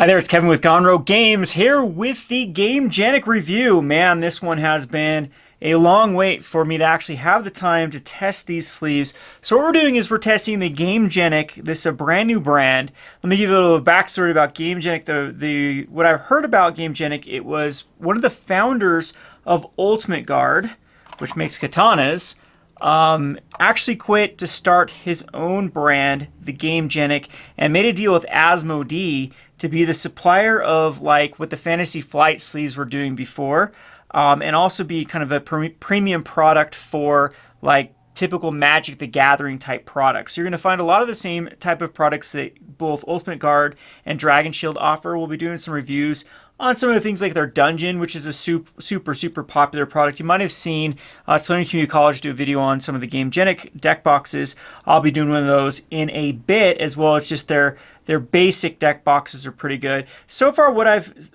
Hi there, it's Kevin with Gonro Games here with the Gamegenic review. Man, this one has been a long wait for me to actually have the time to test these sleeves. So what we're doing is we're testing the Gamegenic. This is a brand new brand. Let me give you a little backstory about Gamegenic. What I've heard about Gamegenic, it was one of the founders of Ultimate Guard, which makes katanas, actually quit to start his own brand, the Gamegenic, and made a deal with Asmod to be the supplier of like what the Fantasy Flight sleeves were doing before, and also be kind of a premium product for like typical Magic the Gathering type products. So you're going to find a lot of the same type of products that both Ultimate Guard and Dragon Shield offer. We'll be doing some reviews on some of the things like their Dungeon, which is a super popular product. You might have seen Learning Community College do a video on some of the Gamegenic deck boxes. I'll be doing one of those in a bit, as well as just their basic deck boxes are pretty good. So far, what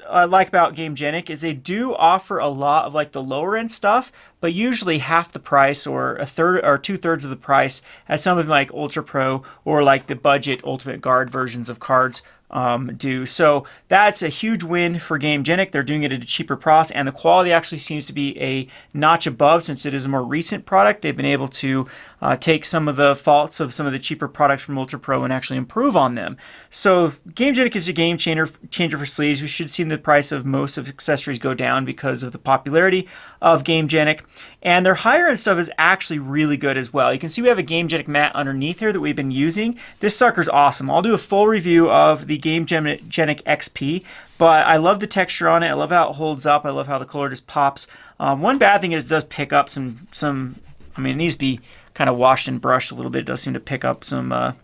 I like about Gamegenic is they do offer a lot of like the lower end stuff, but usually half the price or a third or 2/3 of the price as something like Ultra Pro or like the budget Ultimate Guard versions of cards do. So that's a huge win for Gamegenic. They're doing it at a cheaper price, and the quality actually seems to be a notch above since it is a more recent product. They've been able to take some of the faults of some of the cheaper products from Ultra Pro and actually improve on them. So Gamegenic is a game changer for sleeves. We should see the price of most of accessories go down because of the popularity of Gamegenic. And their higher end stuff is actually really good as well. You can see we have a Gamegenic mat underneath here that we've been using. This sucker's awesome. I'll do a full review of the Gamegenic XP, but I love the texture on it. I love how it holds up. I love how the color just pops. One bad thing is it does pick up some I mean, it needs to be kind of washed and brushed a little bit. It does seem to pick up some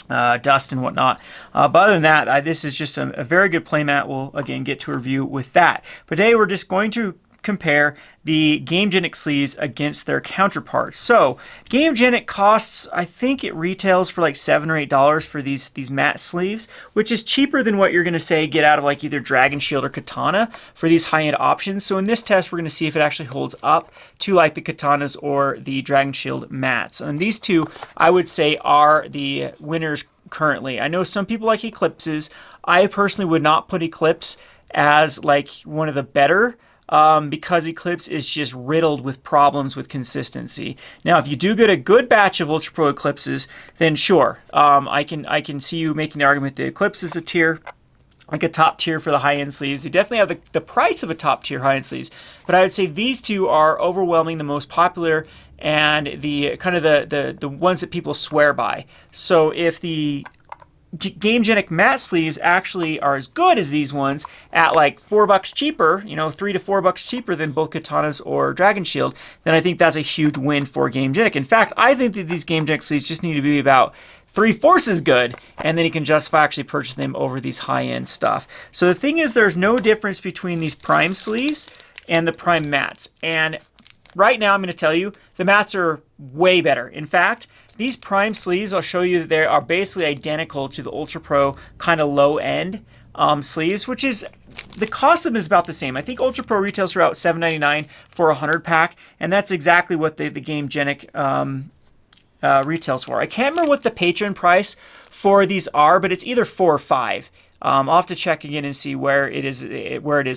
dust and whatnot. But other than that, this is just a very good playmat. We'll, again, get to a review with that. But today we're just going to compare the Gamegenic sleeves against their counterparts. So Gamegenic costs, I think it retails for like $7 or $8 for these matte sleeves, which is cheaper than what you're going to say get out of like either Dragon Shield or Katana for these high-end options. So in this test, we're going to see if it actually holds up to like the Katanas or the Dragon Shield mattes. And these two, I would say, are the winners currently. I know some people like Eclipses. I personally would not put Eclipse as like one of the better, because Eclipse is just riddled with problems with consistency. Now, if you do get a good batch of Ultra Pro Eclipses, then sure, I can see you making the argument that Eclipse is a tier, like a top tier for the high-end sleeves. They definitely have the price of a top tier high-end sleeves, but I would say these two are overwhelming the most popular and the kind of the ones that people swear by. So if the Gamegenic matte sleeves actually are as good as these ones at like $4 cheaper, you know, $3 to $4 cheaper than both Katanas or Dragon Shield, then I think that's a huge win for Gamegenic. In fact, I think that these Gamegenic sleeves just need to be about 3/4 as good, and then you can justify actually purchasing them over these high-end stuff. So the thing is, there's no difference between these prime sleeves and the prime mattes. And right now, I'm going to tell you, the mattes are way better. In fact, these prime sleeves, I'll show you that they are basically identical to the Ultra Pro kind of low-end sleeves, which is, the cost of them is about the same. I think Ultra Pro retails for about $7.99 for a 100 pack, and that's exactly what the Gamegenic retails for. I can't remember what the Patron price for these are, but it's either 4 or 5. I'll have to check again and see where it is.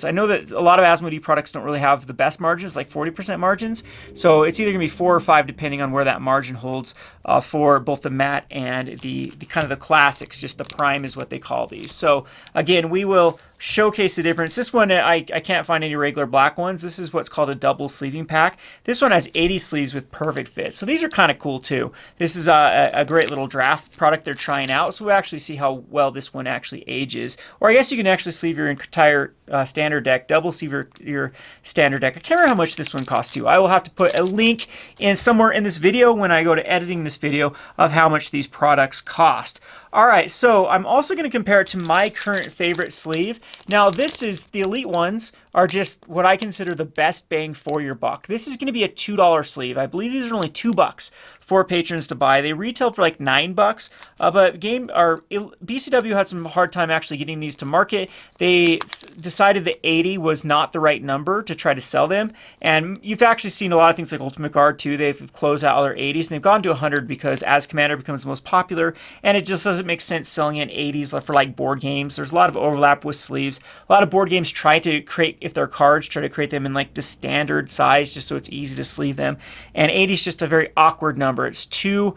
I know that a lot of Asmodee products don't really have the best margins, like 40% margins. So it's either going to be 4 or 5 depending on where that margin holds for both the matte and the kind of the classics. Just the prime is what they call these. So again, we will showcase the difference. This one, I can't find any regular black ones. This is what's called a double sleeving pack. This one has 80 sleeves with perfect fit. So these are kind of cool too. This is a great little draft product they're trying out. So we'll actually see how well this one actually ages. Or I guess you can actually sleeve your entire standard deck, double sleeve your standard deck. I can't remember how much this one costs you. I will have to put a link in somewhere in this video when I go to editing this video of how much these products cost. All right, so I'm also going to compare it to my current favorite sleeve. Now, this is, the Elite ones are just what I consider the best bang for your buck. This is going to be a $2 sleeve. I believe these are only $2 for patrons to buy. They retail for like $9, but BCW had some hard time actually getting these to market. They decided that 80 was not the right number to try to sell them. And you've actually seen a lot of things like Ultimate Guard too. They've closed out all their 80s and they've gone to 100 because as Commander becomes the most popular, and it just doesn't make sense selling in 80s for like board games. There's a lot of overlap with sleeves. A lot of board games try to create, if they're cards, try to create them in like the standard size just so it's easy to sleeve them. And 80 is just a very awkward number. It's too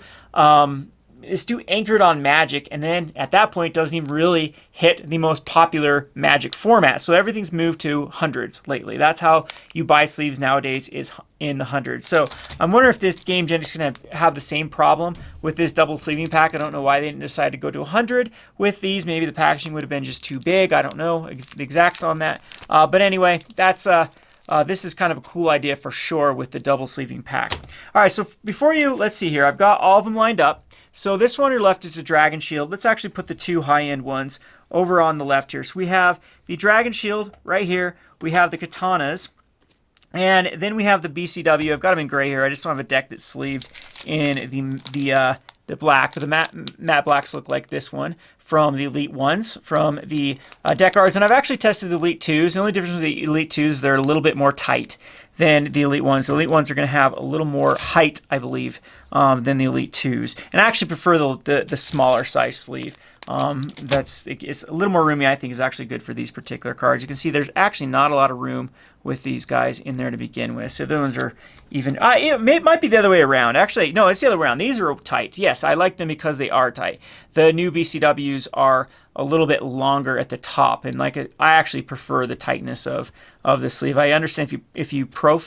anchored on Magic, and then at that point doesn't even really hit the most popular Magic format. So everything's moved to hundreds lately. That's how you buy sleeves nowadays, is in the hundreds. So I'm wondering if this Gamegenic is going to have the same problem with this double sleeving pack. I don't know why they didn't decide to go to 100 with these. Maybe the packaging would have been just too big. I don't know the exacts on that. But anyway, that's this is kind of a cool idea for sure with the double sleeving pack. All right, so before you, let's see here. I've got all of them lined up. So this one on your left is the Dragon Shield. Let's actually put the two high-end ones over on the left here. So we have the Dragon Shield right here. We have the Katanas. And then we have the BCW. I've got them in gray here. I just don't have a deck that's sleeved in the black. But the matte blacks look like this one from the Elite ones, from the deck cards. And I've actually tested the Elite 2s. The only difference with the Elite 2s is they're a little bit more tight than the Elite ones. The Elite ones are going to have a little more height, I believe, than the Elite 2s. And I actually prefer the smaller size sleeve. It's a little more roomy. I think is actually good for these particular cards. You can see there's actually not a lot of room with these guys in there to begin with. So those are even, it might be the other way around. Actually, no, it's the other way around. These are tight. Yes, I like them because they are tight. The new BCWs are a little bit longer at the top, and I actually prefer the tightness of the sleeve. I understand if you perfect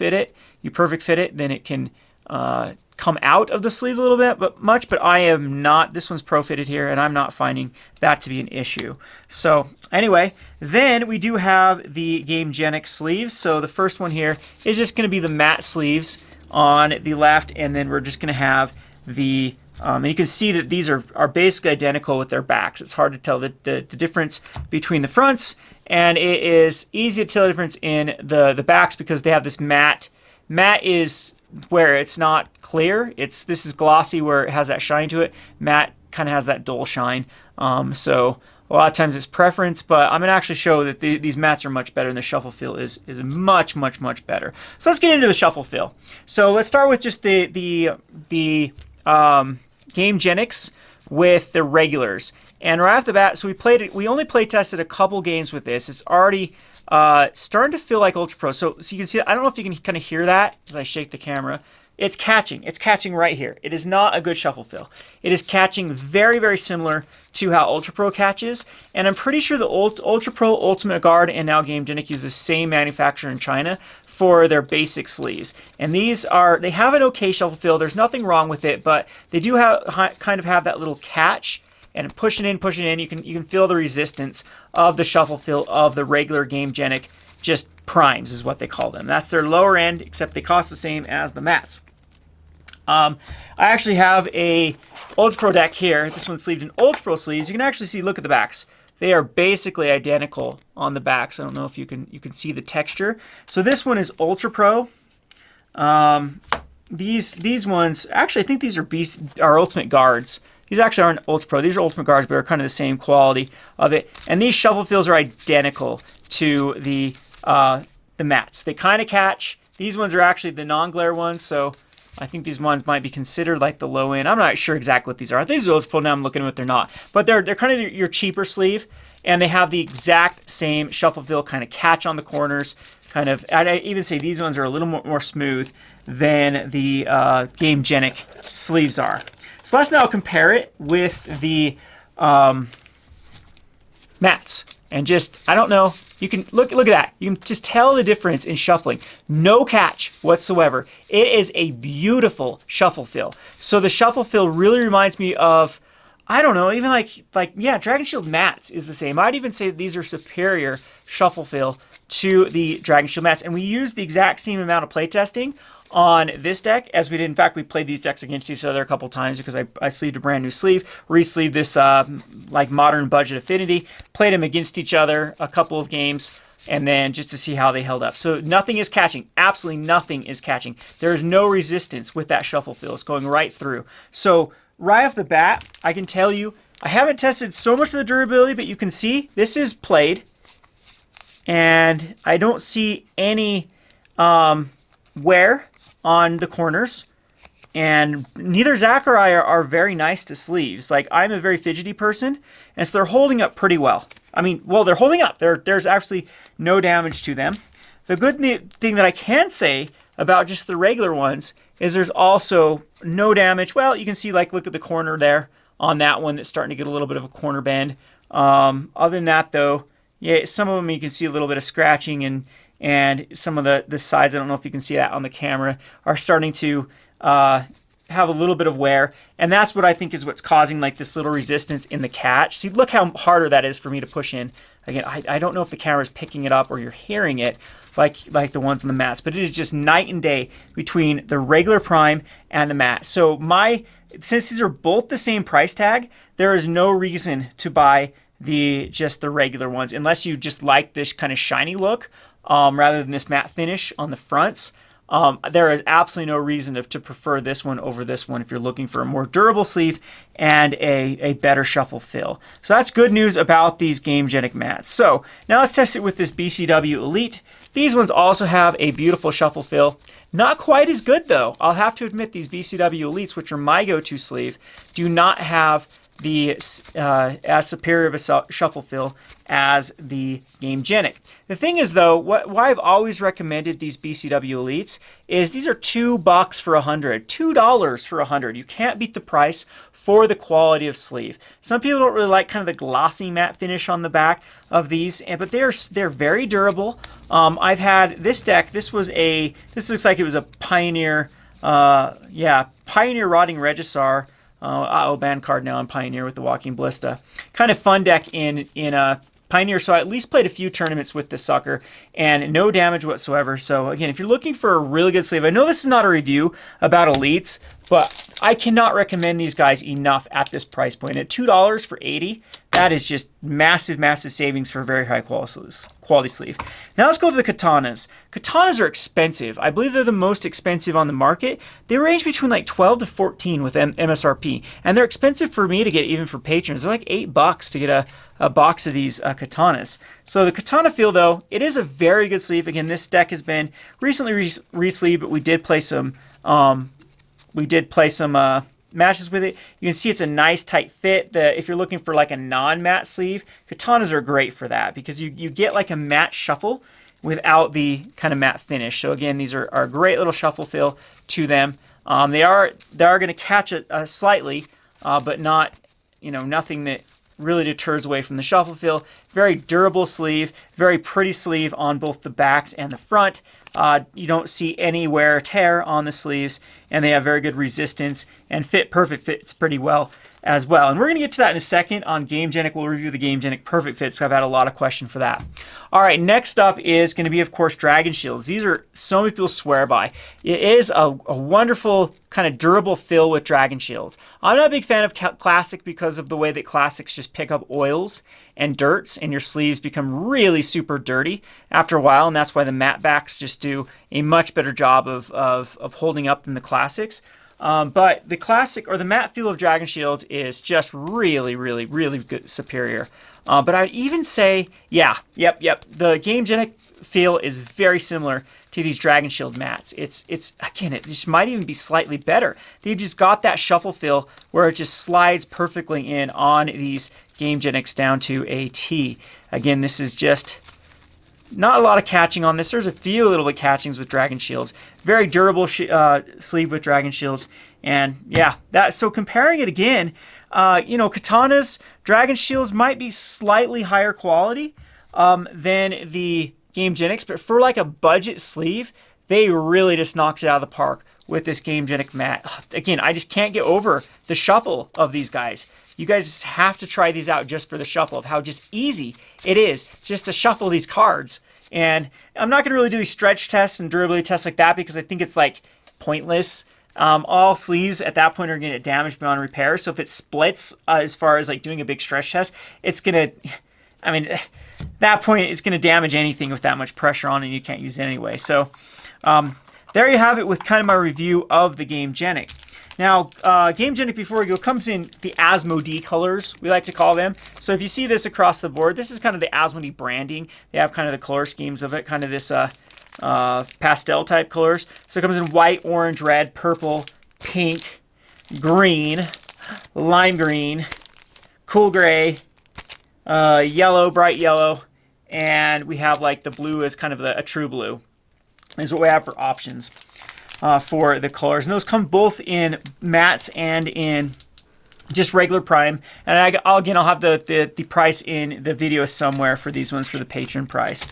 fit it, then it can come out of the sleeve a little bit, but I am not. This one's pro fitted here, and I'm not finding that to be an issue. So anyway, then we do have the Gamegenic sleeves. So the first one here is just going to be the matte sleeves on the left, and then we're just going to have the and you can see that these are basically identical with their backs. It's hard to tell the difference between the fronts, and it is easy to tell the difference in the backs because they have this matte. Matte is where it's not clear. This is glossy where it has that shine to it. Matte kind of has that dull shine. So a lot of times it's preference, but I'm going to actually show that these mattes are much better, and the shuffle feel is much, much, much better. So let's get into the shuffle feel. So let's start with just the Gamegenics with the regulars. And right off the bat, so we only play tested a couple games with this. It's already starting to feel like Ultra Pro. So you can see, I don't know if you can kind of hear that as I shake the camera. It's catching. It's catching right here. It is not a good shuffle feel. It is catching very, very similar to how Ultra Pro catches. And I'm pretty sure the Ultra Pro, Ultimate Guard, and now Gamegenic use the same manufacturer in China for their basic sleeves. And they have an okay shuffle feel. There's nothing wrong with it, but they do kind of have that little catch. And pushing in, you can feel the resistance of the shuffle feel of the regular Gamegenic. Just primes is what they call them. That's their lower end, except they cost the same as the mattes. I actually have a Ultra Pro deck here. This one's sleeved in Ultra Pro sleeves. You can actually see, look at the backs. They are basically identical on the backs. I don't know if you can see the texture. So this one is Ultra Pro. These ones, actually, I think these are Ultimate Guards. These actually aren't Ultra Pro. These are Ultimate Guards, but are kind of the same quality of it. And these shuffle feels are identical to the mattes. They kind of catch. These ones are actually the non-glare ones, so I think these ones might be considered like the low end. I'm not sure exactly what these are. I think these are Ultra Pro now. I'm looking at what they're not. But they're kind of your cheaper sleeve, and they have the exact same shuffle feel, kind of catch on the corners. I'd even say these ones are a little more smooth than the Gamegenic sleeves are. So let's now compare it with the mattes. And just, I don't know, you can look at that. You can just tell the difference in shuffling. No catch whatsoever. It is a beautiful shuffle feel. So the shuffle feel really reminds me of, I don't know, even yeah, Dragon Shield mattes is the same. I'd even say that these are superior shuffle feel to the Dragon Shield mattes. And we used the exact same amount of playtesting on this deck as we did. In fact, we played these decks against each other a couple times because I sleeved a brand new sleeve, re-sleeved this like modern budget affinity, played them against each other a couple of games, and then just to see how they held up. So nothing is catching. Absolutely nothing is catching. There is no resistance with that shuffle feel. It's going right through. So right off the bat, I can tell you, I haven't tested so much of the durability, but you can see this is played. and I don't see any wear on the corners. And neither Zach or I are very nice to sleeves. Like, I'm a very fidgety person, and so they're holding up pretty well. I mean, well, they're holding up. There's actually no damage to them. The good thing that I can say about just the regular ones is there's also no damage. Well, you can see, like, look at the corner there on that one that's starting to get a little bit of a corner bend. Other than that, though, yeah, some of them you can see a little bit of scratching, and some of the sides, I don't know if you can see that on the camera, are starting to have a little bit of wear, and that's what I think is what's causing like this little resistance in the catch. See, look how harder that is for me to push in. Again, I don't know if the camera is picking it up or you're hearing it like the ones on the mats, but it is just night and day between the regular Prime and the matte. So since these are both the same price tag, there is no reason to buy just the regular ones unless you just like this kind of shiny look rather than this matte finish on the fronts. There is absolutely no reason to prefer this one over this one if you're looking for a more durable sleeve and a better shuffle fill. So that's good news about these Gamegenic mats. So now let's test it with this BCW Elite. These ones also have a beautiful shuffle fill. Not quite as good though. I'll have to admit these BCW Elites, which are my go-to sleeve, do not have the as superior of a shuffle fill as the Gamegenic. The thing is though, why I've always recommended these BCW Elites is these are $2 for 100, $2 for 100. You can't beat the price for the quality of sleeve. Some people don't really like kind of the glossy matte finish on the back of these, but they're very durable. I've had this deck. This looks like it was a Pioneer, Pioneer Rotting Regisar. Band card now on Pioneer with the Walking Ballista. Kind of fun deck in Pioneer, so I at least played a few tournaments with this sucker, and no damage whatsoever. So again, if you're looking for a really good sleeve, I know this is not a review about Elites, but I cannot recommend these guys enough at this price point. At $2 for 80, that is just massive, massive savings for a very high quality sleeve. Now let's go to the katanas. Katanas are expensive. I believe they're the most expensive on the market. They range between like 12 to 14 with MSRP, and they're expensive for me to get even for patrons. They're like $8 to get a box of these katanas. So the katana feel though, it is a very good sleeve. Again, this deck has been recently re-sleeved, but we did play some matches with it. You can see it's a nice tight fit. If you're looking for like a non-matte sleeve, katanas are great for that because you get like a matte shuffle without the kind of matte finish. So again, these are a great little shuffle feel to them. They are going to catch it slightly, but not, nothing that really deters away from the shuffle feel. Very durable sleeve, very pretty sleeve on both the backs and the front. You don't see any wear or tear on the sleeves, and they have very good resistance and fits pretty well as well. And we're going to get to that in a second on Gamegenic. We'll review the Gamegenic Perfect Fits. I've had a lot of questions for that. All right, next up is going to be, of course, Dragon Shields. These are so many people swear by. It is a wonderful kind of durable fill with Dragon Shields. I'm not a big fan of Classic because of the way that Classics just pick up oils and dirts, and your sleeves become really super dirty after a while, and that's why the matte backs just do a much better job of holding up than the Classics. But the classic or the matte feel of Dragon Shields is just really, really, really good, superior. But I'd even say, yep. The Gamegenic feel is very similar to these Dragon Shield mats. Again, it just might even be slightly better. They've just got that shuffle feel where it just slides perfectly in on these Gamegenics down to a T. Again, this is just not a lot of catching on this. There's a few little bit catchings with Dragon Shields. Very durable sleeve with Dragon Shields. And yeah, so comparing it again, katanas, Dragon Shields might be slightly higher quality than the Gamegenics, but for like a budget sleeve, they really just knocked it out of the park with this Gamegenic mat. Again, I just can't get over the shuffle of these guys. You guys have to try these out just for the shuffle of how just easy it is just to shuffle these cards. And I'm not going to really do stretch tests and durability tests like that because I think it's like pointless. All sleeves at that point are going to get damaged beyond repair. So if it splits as far as like doing a big stretch test, it's going to, that point it's going to damage anything with that much pressure on it and you can't use it anyway. So there you have it with kind of my review of the Gamegenic. Now, Gamegenic, before we go, comes in the Asmod Colors, we like to call them. So if you see this across the board, this is kind of the Asmod branding. They have kind of the color schemes of it, kind of this pastel type colors. So it comes in white, orange, red, purple, pink, green, lime green, cool gray, yellow, bright yellow, and we have like the blue is kind of a true blue. Is what we have for options for the colors. And those come both in mattes and in just regular prime. And I'll have the price in the video somewhere for these ones for the Patron price.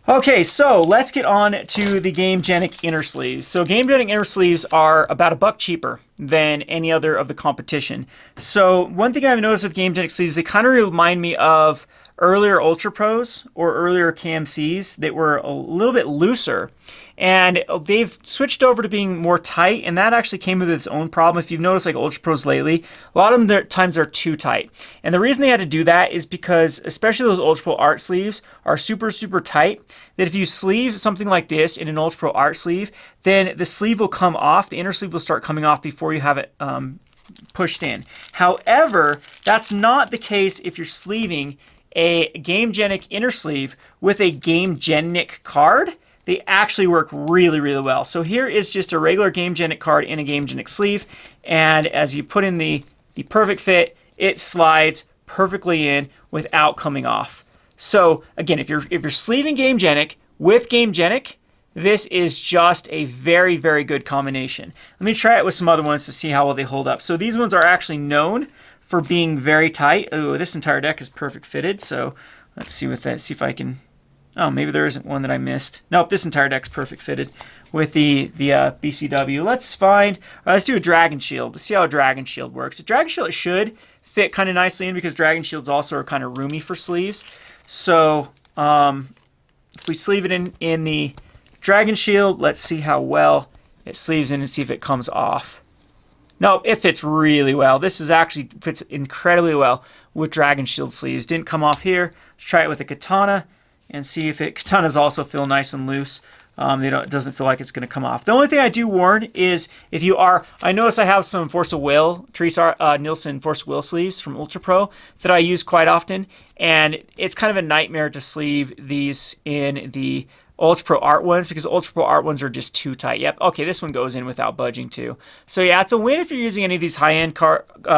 Okay, so let's get on to the Gamegenic inner sleeves. So Gamegenic inner sleeves are about $1 cheaper than any other of the competition. So one thing I've noticed with Gamegenic sleeves, they kind of remind me of earlier Ultra Pros or earlier KMCs that were a little bit looser. And they've switched over to being more tight, and that actually came with its own problem. If you've noticed, like Ultra Pros lately, a lot of them times are too tight. And the reason they had to do that is because, especially those Ultra Pro art sleeves, are super, super tight. That if you sleeve something like this in an Ultra Pro art sleeve, then the sleeve will come off, the inner sleeve will start coming off before you have it pushed in. However, that's not the case if you're sleeving a Gamegenic inner sleeve with a Gamegenic card. They actually work really, really well. So here is just a regular Gamegenic card in a Gamegenic sleeve. And as you put in the perfect fit, it slides perfectly in without coming off. So again, if you're sleeving Gamegenic with Gamegenic, this is just a very, very good combination. Let me try it with some other ones to see how well they hold up. So these ones are actually known for being very tight. Oh, this entire deck is perfect fitted. So let's see with that. See if I can. Oh, maybe there isn't one that I missed. Nope, this entire deck's perfect fitted with the BCW. Let's do a Dragon Shield. Let's see how a Dragon Shield works. A Dragon Shield should fit kind of nicely in because Dragon Shields also are kind of roomy for sleeves. So if we sleeve it in the Dragon Shield, let's see how well it sleeves in and see if it comes off. No, it fits really well. This is actually fits incredibly well with Dragon Shield sleeves. Didn't come off here. Let's try it with a Katana and see if katanas also feel nice and loose. It doesn't feel like it's going to come off. The only thing I do warn is if you are, I notice I have some Force of Will, Teresa Nilsson Force of Will sleeves from Ultra Pro that I use quite often, and it's kind of a nightmare to sleeve these in the Ultra Pro Art ones because Ultra Pro Art ones are just too tight. Yep, okay, this one goes in without budging too. So yeah, it's a win if you're using any of these high-end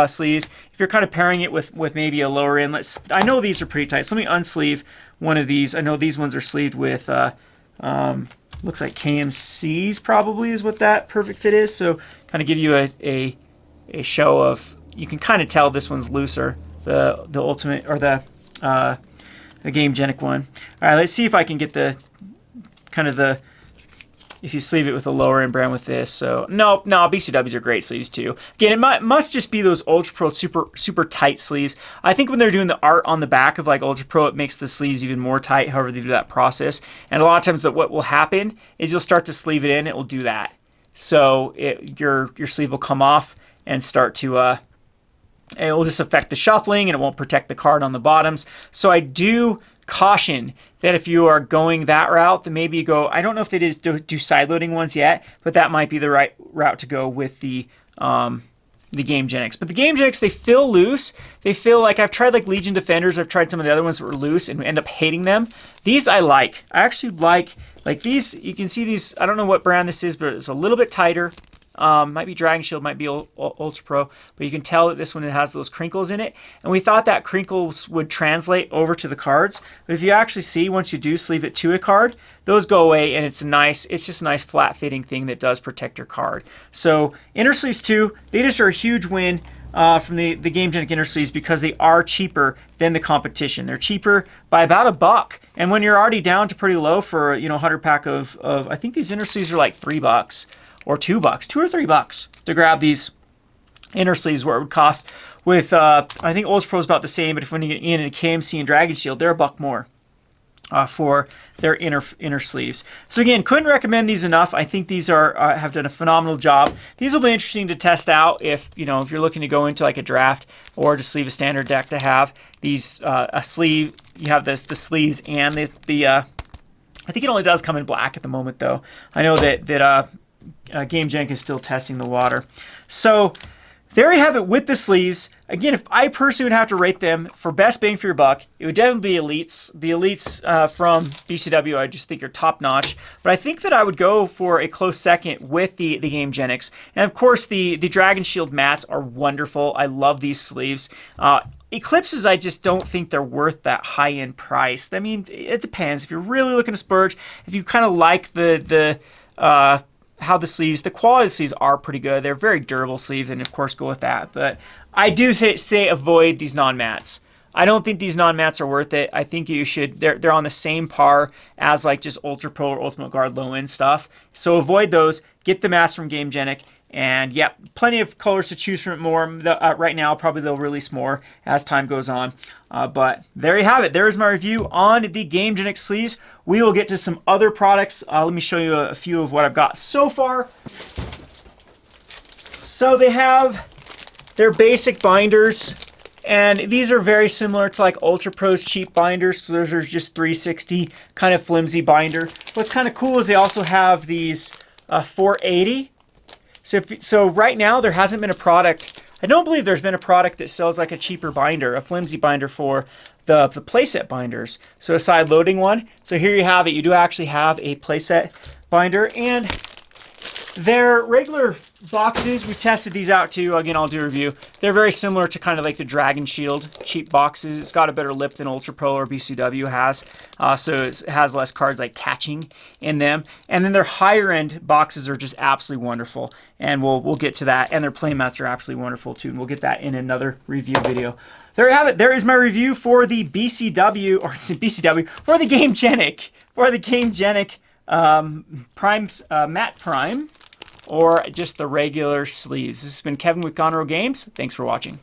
sleeves. If you're kind of pairing it with maybe a lower end, I know these are pretty tight, so let me unsleeve one of these. I know these ones are sleeved with, looks like KMCs probably is what that perfect fit is. So kind of give you a show of, you can kind of tell this one's looser, the Ultimate, or the Gamegenic one. All right, let's see if I can get if you sleeve it with a lower end brand with this. So no, BCWs are great sleeves too. Again, it must just be those Ultra Pro super tight sleeves. I think when they're doing the art on the back of like Ultra Pro, it makes the sleeves even more tight, however they do that process. And a lot of times what will happen is you'll start to sleeve it in, it will do that. So your sleeve will come off and start to it will just affect the shuffling and it won't protect the card on the bottoms. So I do caution that if you are going that route, then maybe you go, I don't know if they do side loading ones yet, but that might be the right route to go with the Gamegenics. But the Gamegenics, they feel loose. They feel like, I've tried like Legion Defenders, I've tried some of the other ones that were loose and end up hating them. These I like. I actually like these, you can see these, I don't know what brand this is, but it's a little bit tighter. Might be Dragon Shield, might be Ultra Pro, but you can tell that this one has those crinkles in it. And we thought that crinkles would translate over to the cards, but if you actually see, once you do sleeve it to a card, those go away, and it's just a nice flat fitting thing that does protect your card. So inner sleeves too, they just are a huge win from the Gamegenic inner sleeves because they are cheaper than the competition. They're cheaper by about $1. And when you're already down to pretty low for a 100 pack of I think these inner sleeves are like $3. Or $2, $2 or $3 to grab these inner sleeves, where it would cost with, I think Ultra Pro is about the same, but if when you get in a KMC and Dragon Shield, they're $1 more for their inner sleeves. So again, couldn't recommend these enough. I think these have done a phenomenal job. These will be interesting to test out if if you're looking to go into like a draft or just sleeve a standard deck to have these a sleeve. You have the sleeves and the I think it only does come in black at the moment though. I know that Gamegenic is still testing the water. So there you have it with the sleeves. Again, if I personally would have to rate them for best bang for your buck, it would definitely be Elites. The Elites from BCW, I just think are top notch. But I think that I would go for a close second with the Gamegenics. And of course, the Dragon Shield mats are wonderful. I love these sleeves. Eclipses, I just don't think they're worth that high-end price. I mean, it depends. If you're really looking to splurge, if you kind of like how the sleeves, the quality of the sleeves are pretty good. They're very durable sleeves, and of course go with that. But I do say avoid these non-mats. I don't think these non-mats are worth it. I think you should, they're on the same par as like just Ultra Pro or Ultimate Guard low-end stuff. So avoid those. Get the mats from Gamegenic. And yeah, plenty of colors to choose from more. Right now, probably they'll release more as time goes on. But there you have it. There's my review on the Gamegenic sleeves. We will get to some other products. Let me show you a few of what I've got so far. So they have their basic binders. And these are very similar to like Ultra Pro's cheap binders. So those are just 360 kind of flimsy binder. What's kind of cool is they also have these 480. So right now, there hasn't been a product. I don't believe there's been a product that sells like a cheaper binder, a flimsy binder for the playset binders. So a side loading one. So here you have it. You do actually have a playset binder. And their regular boxes, we've tested these out too. Again, I'll do a review. They're very similar to kind of like the Dragon Shield cheap boxes. It's got a better lip than Ultra Pro or BCW has. So it has less cards like catching in them. And then their higher end boxes are just absolutely wonderful. And we'll get to that. And their playmats are absolutely wonderful too. And we'll get that in another review video. There you have it. There is my review for the BCW, or BCW, for the Gamegenic. For the Gamegenic Matte Prime. Or just the regular sleeves. This has been Kevin with Gonro Games. Thanks for watching.